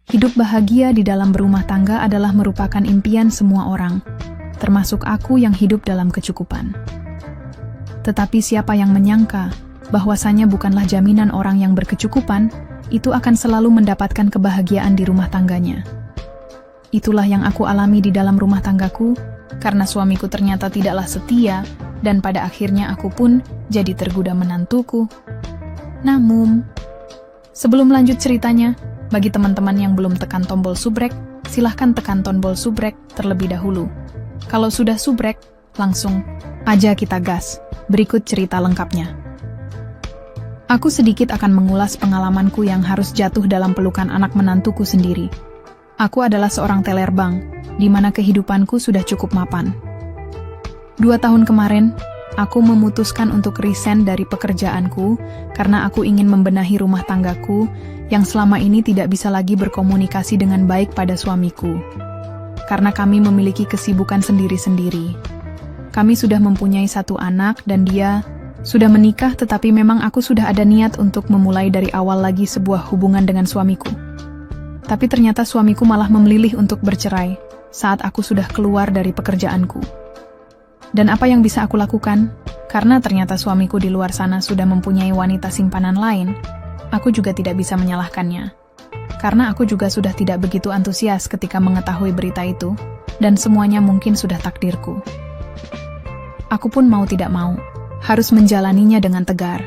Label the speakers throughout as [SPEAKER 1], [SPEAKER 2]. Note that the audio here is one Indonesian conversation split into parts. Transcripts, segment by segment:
[SPEAKER 1] Hidup bahagia di dalam berumah tangga adalah merupakan impian semua orang, termasuk aku yang hidup dalam kecukupan. Tetapi siapa yang menyangka bahwasanya bukanlah jaminan orang yang berkecukupan itu akan selalu mendapatkan kebahagiaan di rumah tangganya. Itulah yang aku alami di dalam rumah tanggaku, karena suamiku ternyata tidaklah setia, dan pada akhirnya aku pun jadi tergoda menantuku. Namun, sebelum lanjut ceritanya, bagi teman-teman yang belum tekan tombol subrek, silahkan tekan tombol subrek terlebih dahulu. Kalau sudah subrek, langsung aja kita gas. Berikut cerita lengkapnya. Aku sedikit akan mengulas pengalamanku yang harus jatuh dalam pelukan anak menantuku sendiri. Aku adalah seorang telerbang, di mana kehidupanku sudah cukup mapan. 2 tahun kemarin, aku memutuskan untuk resign dari pekerjaanku karena aku ingin membenahi rumah tanggaku yang selama ini tidak bisa lagi berkomunikasi dengan baik pada suamiku. Karena kami memiliki kesibukan sendiri-sendiri. Kami sudah mempunyai 1 anak dan dia sudah menikah, tetapi memang aku sudah ada niat untuk memulai dari awal lagi sebuah hubungan dengan suamiku. Tapi ternyata suamiku malah memilih untuk bercerai saat aku sudah keluar dari pekerjaanku. Dan apa yang bisa aku lakukan? Karena ternyata suamiku di luar sana sudah mempunyai wanita simpanan lain, aku juga tidak bisa menyalahkannya. Karena aku juga sudah tidak begitu antusias ketika mengetahui berita itu, dan semuanya mungkin sudah takdirku. Aku pun mau tidak mau, harus menjalaninya dengan tegar.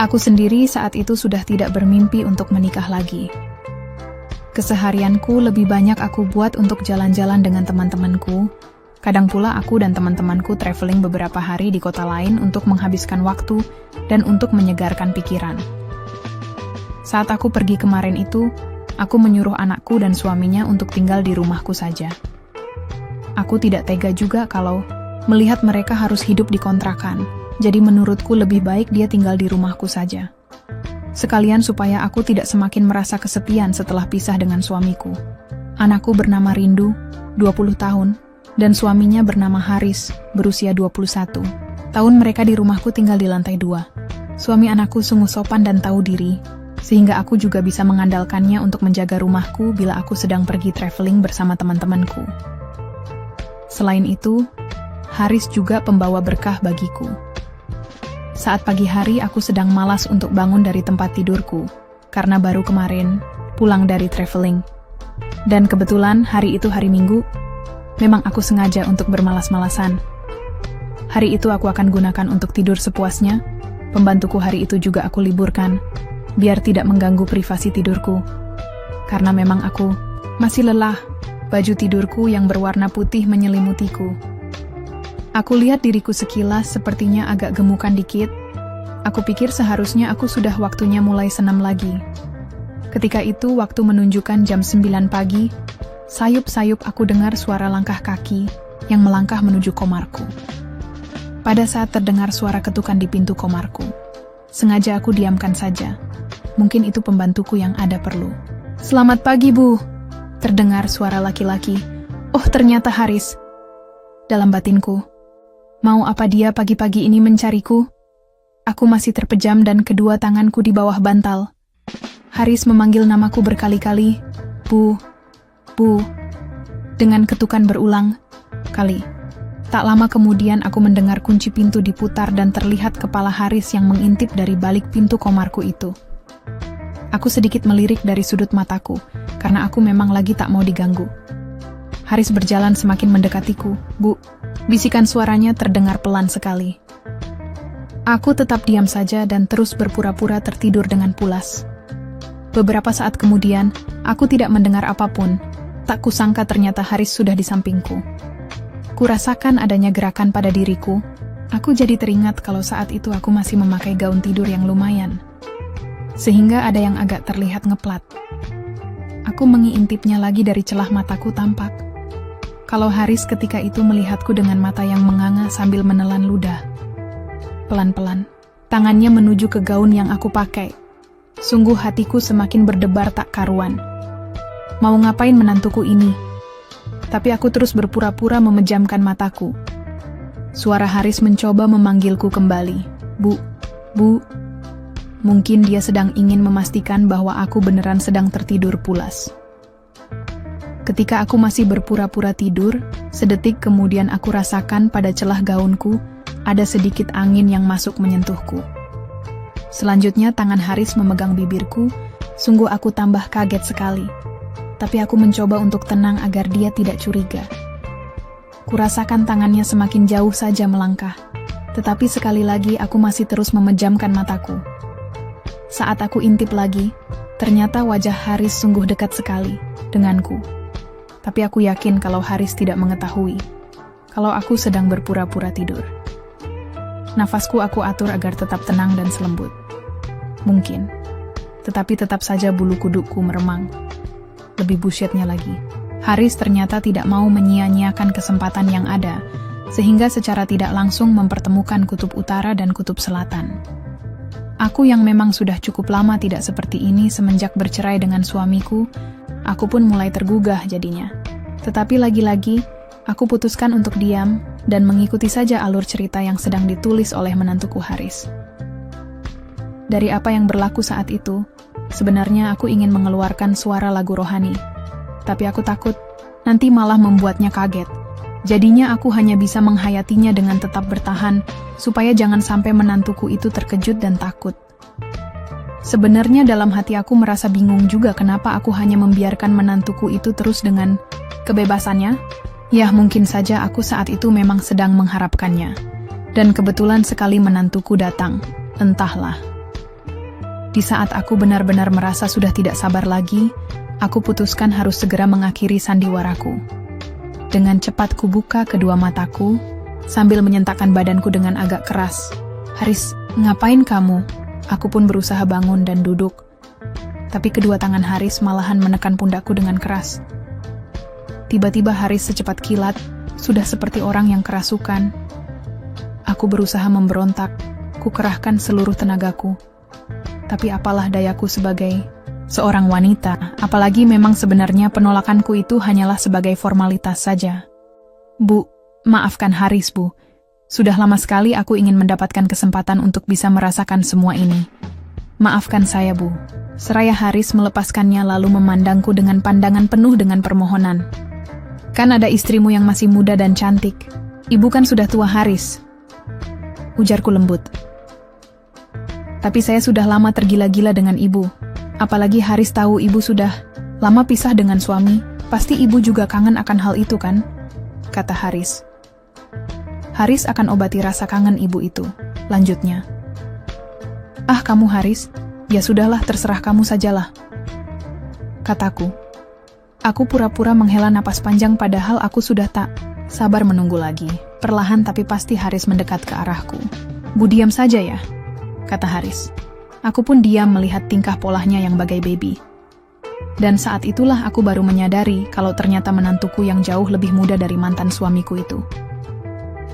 [SPEAKER 1] Aku sendiri saat itu sudah tidak bermimpi untuk menikah lagi. Keseharianku lebih banyak aku buat untuk jalan-jalan dengan teman-temanku. Kadang pula aku dan teman-temanku traveling beberapa hari di kota lain untuk menghabiskan waktu dan untuk menyegarkan pikiran. Saat aku pergi kemarin itu, aku menyuruh anakku dan suaminya untuk tinggal di rumahku saja. Aku tidak tega juga kalau melihat mereka harus hidup di kontrakan, jadi menurutku lebih baik dia tinggal di rumahku saja. Sekalian supaya aku tidak semakin merasa kesepian setelah pisah dengan suamiku. Anakku bernama Rindu, 20 tahun, dan suaminya bernama Haris, berusia 21 tahun. Mereka di rumahku tinggal di lantai 2. Suami anakku sungguh sopan dan tahu diri, sehingga aku juga bisa mengandalkannya untuk menjaga rumahku bila aku sedang pergi traveling bersama teman-temanku. Selain itu, Haris juga pembawa berkah bagiku. Saat pagi hari aku sedang malas untuk bangun dari tempat tidurku, karena baru kemarin pulang dari traveling. Dan kebetulan hari itu hari Minggu, memang aku sengaja untuk bermalas-malasan. Hari itu aku akan gunakan untuk tidur sepuasnya, pembantuku hari itu juga aku liburkan, biar tidak mengganggu privasi tidurku. Karena memang aku masih lelah, baju tidurku yang berwarna putih menyelimutiku. Aku lihat diriku sekilas sepertinya agak gemukan dikit. Aku pikir seharusnya aku sudah waktunya mulai senam lagi. Ketika itu waktu menunjukkan jam 9 pagi, sayup-sayup aku dengar suara langkah kaki yang melangkah menuju komarku. Pada saat terdengar suara ketukan di pintu komarku, sengaja aku diamkan saja. Mungkin itu pembantuku yang ada perlu. "Selamat pagi, Bu," terdengar suara laki-laki. Oh, ternyata Haris. Dalam batinku, mau apa dia pagi-pagi ini mencariku? Aku masih terpejam dan kedua tanganku di bawah bantal. Haris memanggil namaku berkali-kali, "Bu, Bu," dengan ketukan berulang kali. Tak lama kemudian aku mendengar kunci pintu diputar dan terlihat kepala Haris yang mengintip dari balik pintu komarku itu. Aku sedikit melirik dari sudut mataku, karena aku memang lagi tak mau diganggu. Haris berjalan semakin mendekatiku. "Bu," bisikan suaranya terdengar pelan sekali. Aku tetap diam saja dan terus berpura-pura tertidur dengan pulas. Beberapa saat kemudian, aku tidak mendengar apapun. Tak kusangka ternyata Haris sudah di sampingku. Kurasakan adanya gerakan pada diriku. Aku jadi teringat kalau saat itu aku masih memakai gaun tidur yang lumayan, sehingga ada yang agak terlihat ngeplat. Aku mengintipnya lagi dari celah mataku tampak kalau Haris ketika itu melihatku dengan mata yang menganga sambil menelan ludah. Pelan-pelan, tangannya menuju ke gaun yang aku pakai. Sungguh hatiku semakin berdebar tak karuan. Mau ngapain menantuku ini? Tapi aku terus berpura-pura memejamkan mataku. Suara Haris mencoba memanggilku kembali. Bu. Mungkin dia sedang ingin memastikan bahwa aku beneran sedang tertidur pulas. Ketika aku masih berpura-pura tidur, sedetik kemudian aku rasakan pada celah gaunku ada sedikit angin yang masuk menyentuhku. Selanjutnya tangan Haris memegang bibirku, sungguh aku tambah kaget sekali. Tapi aku mencoba untuk tenang agar dia tidak curiga. Kurasakan tangannya semakin jauh saja melangkah, tetapi sekali lagi aku masih terus memejamkan mataku. Saat aku intip lagi, ternyata wajah Haris sungguh dekat sekali denganku. Tapi aku yakin kalau Haris tidak mengetahui kalau aku sedang berpura-pura tidur. Nafasku aku atur agar tetap tenang dan selembut. Mungkin, tetapi tetap saja bulu kudukku meremang. Lebih busyetnya lagi, Haris ternyata tidak mau menyia-nyiakan kesempatan yang ada, sehingga secara tidak langsung mempertemukan kutub utara dan kutub selatan. Aku yang memang sudah cukup lama tidak seperti ini semenjak bercerai dengan suamiku, aku pun mulai tergugah jadinya. Tetapi lagi-lagi, aku putuskan untuk diam dan mengikuti saja alur cerita yang sedang ditulis oleh menantuku Haris. Dari apa yang berlaku saat itu, sebenarnya aku ingin mengeluarkan suara lagu rohani. Tapi aku takut, nanti malah membuatnya kaget. Jadinya aku hanya bisa menghayatinya dengan tetap bertahan, supaya jangan sampai menantuku itu terkejut dan takut. Sebenarnya dalam hati aku merasa bingung juga kenapa aku hanya membiarkan menantuku itu terus dengan kebebasannya. Ya mungkin saja aku saat itu memang sedang mengharapkannya. Dan kebetulan sekali menantuku datang, entahlah. Di saat aku benar-benar merasa sudah tidak sabar lagi, aku putuskan harus segera mengakhiri sandiwaraku. Dengan cepat kubuka kedua mataku, sambil menyentakkan badanku dengan agak keras. Haris, ngapain kamu? Aku pun berusaha bangun dan duduk. Tapi kedua tangan Haris malahan menekan pundakku dengan keras. Tiba-tiba Haris secepat kilat, sudah seperti orang yang kerasukan. Aku berusaha memberontak, ku kerahkan seluruh tenagaku. Tapi apalah dayaku sebagai seorang wanita, apalagi memang sebenarnya penolakanku itu hanyalah sebagai formalitas saja. Bu, maafkan Haris, Bu. Sudah lama sekali aku ingin mendapatkan kesempatan untuk bisa merasakan semua ini. Maafkan saya, Bu. Seraya Haris melepaskannya lalu memandangku dengan pandangan penuh dengan permohonan. Kan ada istrimu yang masih muda dan cantik. Ibu kan sudah tua, Haris. Ujarku lembut. Tapi saya sudah lama tergila-gila dengan ibu. Apalagi Haris tahu ibu sudah lama pisah dengan suami. Pasti ibu juga kangen akan hal itu kan? Kata Haris. Haris akan obati rasa kangen ibu itu. Lanjutnya. Ah kamu Haris, ya sudahlah terserah kamu sajalah. Kataku. Aku pura-pura menghela napas panjang padahal aku sudah tak sabar menunggu lagi. Perlahan tapi pasti Haris mendekat ke arahku. Bu diam saja ya, kata Haris. Aku pun diam melihat tingkah polahnya yang bagai baby. Dan saat itulah aku baru menyadari kalau ternyata menantuku yang jauh lebih muda dari mantan suamiku itu.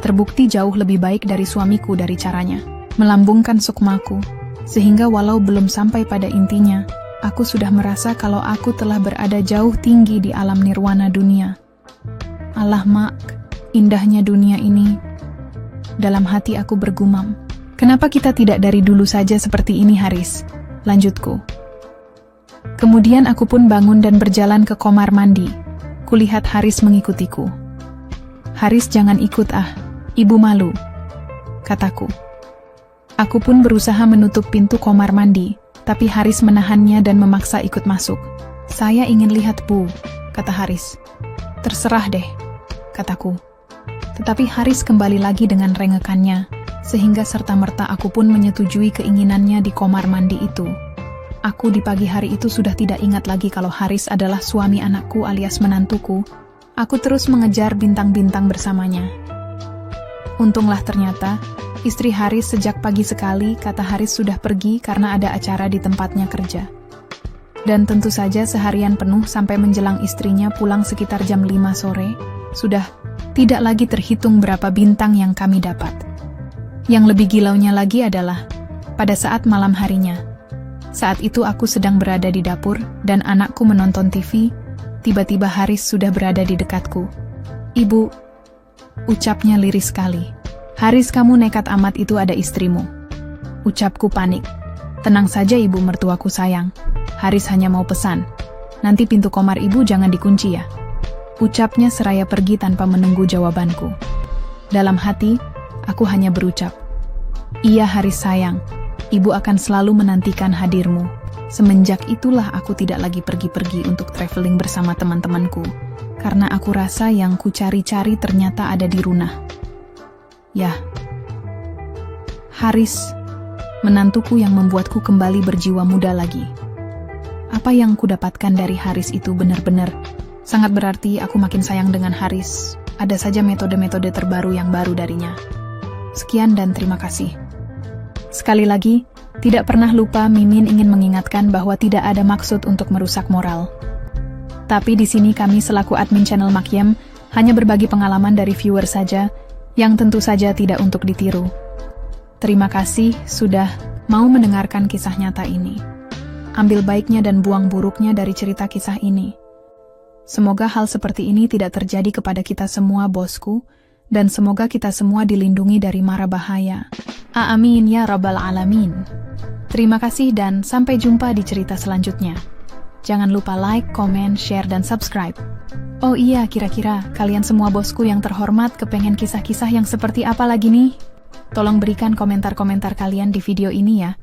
[SPEAKER 1] Terbukti jauh lebih baik dari suamiku dari caranya melambungkan sukmaku, sehingga walau belum sampai pada intinya, aku sudah merasa kalau aku telah berada jauh tinggi di alam nirwana dunia. Alah mak, indahnya dunia ini. Dalam hati aku bergumam, kenapa kita tidak dari dulu saja seperti ini Haris? Lanjutku. Kemudian aku pun bangun dan berjalan ke kamar mandi. Kulihat Haris mengikutiku. Haris jangan ikut ibu malu, kataku. Aku pun berusaha menutup pintu kamar mandi, tapi Haris menahannya dan memaksa ikut masuk. Saya ingin lihat Bu, kata Haris. Terserah deh, kataku. Tetapi Haris kembali lagi dengan rengekannya, sehingga serta-merta aku pun menyetujui keinginannya di kamar mandi itu. Aku di pagi hari itu sudah tidak ingat lagi kalau Haris adalah suami anakku alias menantuku. Aku terus mengejar bintang-bintang bersamanya. Untunglah ternyata, istri Haris sejak pagi sekali, kata Haris sudah pergi karena ada acara di tempatnya kerja. Dan tentu saja seharian penuh sampai menjelang istrinya pulang sekitar jam 5 sore, sudah tidak lagi terhitung berapa bintang yang kami dapat. Yang lebih gilaunya lagi adalah, pada saat malam harinya, saat itu aku sedang berada di dapur dan anakku menonton TV, tiba-tiba Haris sudah berada di dekatku. Ibu, ucapnya lirih sekali. Haris kamu nekat amat itu ada istrimu. Ucapku panik. Tenang saja ibu mertuaku sayang. Haris hanya mau pesan. Nanti pintu kamar ibu jangan dikunci ya. Ucapnya seraya pergi tanpa menunggu jawabanku. Dalam hati, aku hanya berucap, "Iya Haris sayang, ibu akan selalu menantikan hadirmu." Semenjak itulah aku tidak lagi pergi-pergi untuk traveling bersama teman-temanku, karena aku rasa yang ku cari-cari ternyata ada di Runah. Yah, Haris, menantuku yang membuatku kembali berjiwa muda lagi. Apa yang ku dapatkan dari Haris itu benar-benar sangat berarti. Aku makin sayang dengan Haris. Ada saja metode-metode terbaru yang baru darinya. Sekian dan terima kasih. Sekali lagi, tidak pernah lupa Mimin ingin mengingatkan bahwa tidak ada maksud untuk merusak moral. Tapi di sini kami selaku admin channel Makyem hanya berbagi pengalaman dari viewer saja, yang tentu saja tidak untuk ditiru. Terima kasih sudah mau mendengarkan kisah nyata ini. Ambil baiknya dan buang buruknya dari cerita kisah ini. Semoga hal seperti ini tidak terjadi kepada kita semua bosku, dan semoga kita semua dilindungi dari mara bahaya. Amin ya rabbal alamin. Terima kasih dan sampai jumpa di cerita selanjutnya. Jangan lupa like, komen, share, dan subscribe. Oh iya, kira-kira kalian semua bosku yang terhormat kepengen kisah-kisah yang seperti apa lagi nih? Tolong berikan komentar-komentar kalian di video ini ya.